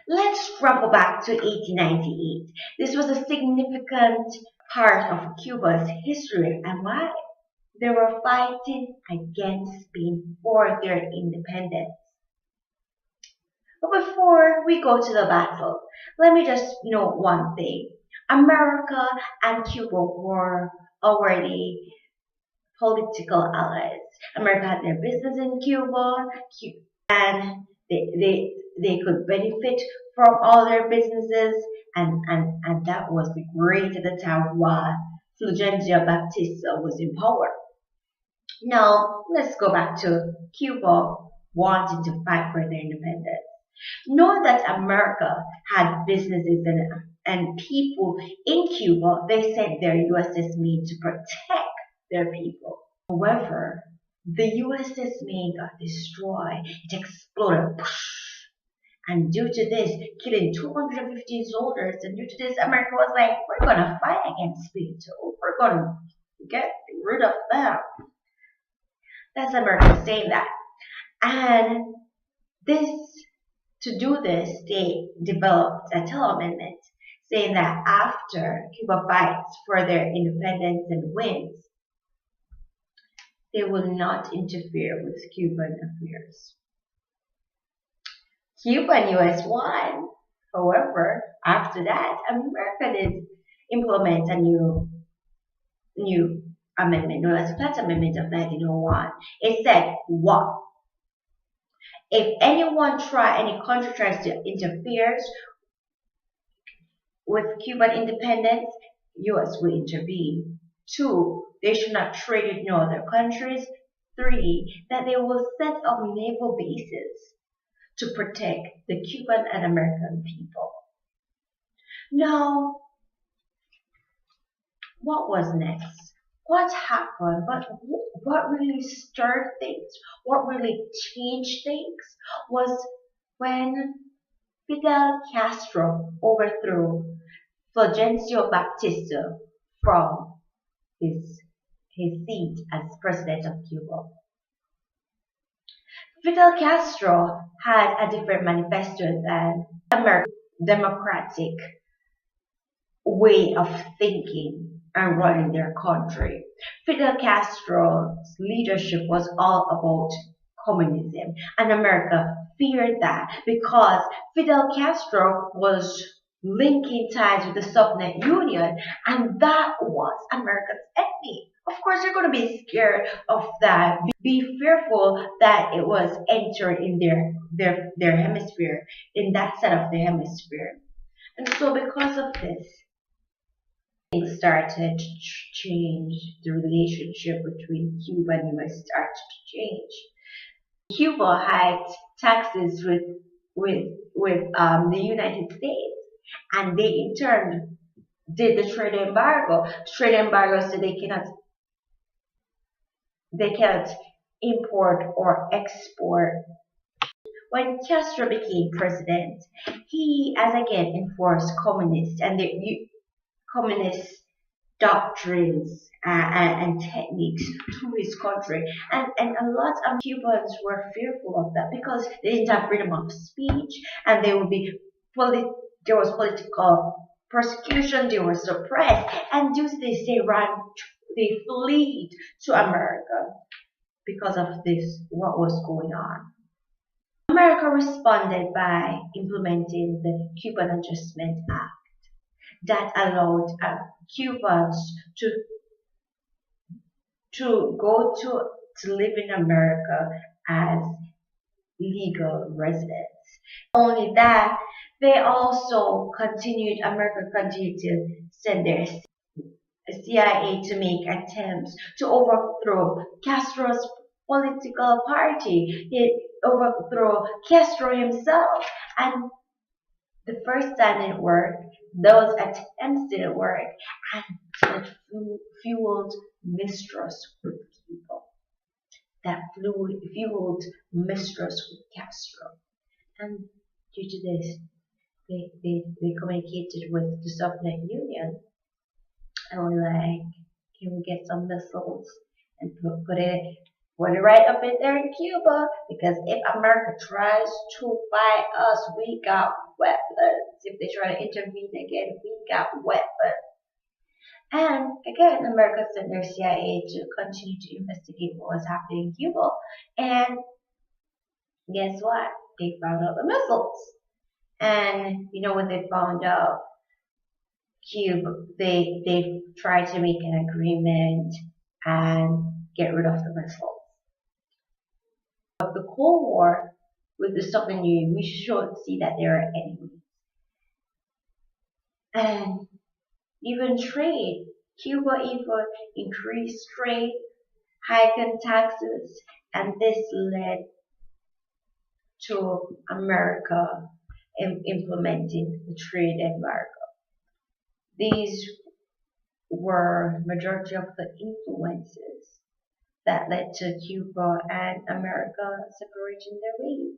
Let's travel back to 1898. This was a significant part of Cuba's history, and why? They were fighting against Spain for their independence. But before we go to the battle, let me just note one thing. America and Cuba were already political allies. America had their business in Cuba, and they could benefit from all their businesses, and that was great at the time while Fulgencio Baptista was in power. Now, let's go back to Cuba wanting to fight for their independence. Know that America had businesses and people in Cuba. They sent their USS Maine to protect their people. However, the USS Maine got destroyed. It exploded. And due to this, killing 215 soldiers. And due to this, America was like, we're going to fight against Spain too. We're going to get rid of them. That's America saying that. And this, to do this, they developed a amendment saying that after Cuba fights for their independence and wins, they will not interfere with Cuban affairs. Cuba and US won. However, after that, America did implement a new amendment, known as the Platt Amendment of 1901. It said what? If any country tries to interfere with Cuban independence, US will intervene. 2, they should not trade with no other countries. 3, that they will set up naval bases to protect the Cuban and American people. Now, what was next? What happened? What really stirred things? What really changed things was when Fidel Castro overthrew Fulgencio Baptista from his seat as president of Cuba. Fidel Castro had a different manifesto than American democratic way of thinking and running their country. Fidel Castro's leadership was all about communism, and America feared that because Fidel Castro was linking ties with the Soviet Union, and that was America's enemy. Of course, you're going to be scared of that. Be fearful that it was entering in their hemisphere, in that side of the hemisphere. And so because of this, things started to change. The relationship between Cuba and US started to change. Cuba hiked taxes with the United States, and they in turn did the trade embargo. Trade embargo, so they cannot import or export. When Castro became president, he as again enforced communist and the communist doctrines and techniques to his country. And a lot of Cubans were fearful of that because they didn't have freedom of speech, and there was political persecution, they were suppressed, and due to this they fled to America because of this, what was going on. America responded by implementing the Cuban Adjustment Act that allowed Cubans to go to live in America as legal residents. Only that, America continued to send their CIA to make attempts to overthrow Castro's political party. It overthrew Castro himself, and the first time it worked, those attempts didn't work, and it fueled mistrust with people. That fueled mistrust with Castro. And due to this, they communicated with the Soviet Union and were like, can we get some missiles and put it right up in there in Cuba Because if America tries to fight us, we got weapons. If they try to intervene again, we got weapons. And again, America sent their CIA to continue to investigate what was happening in Cuba. And guess what? They found out the missiles. And you know what they found out? Cuba, they tried to make an agreement and get rid of the missiles. Of the Cold War with the Soviet Union, we should see that they are enemies. And even trade, Cuba even increased trade, heightened taxes, and this led to America implementing the trade embargo. These were majority of the influences that led to Cuba and America separating their ways.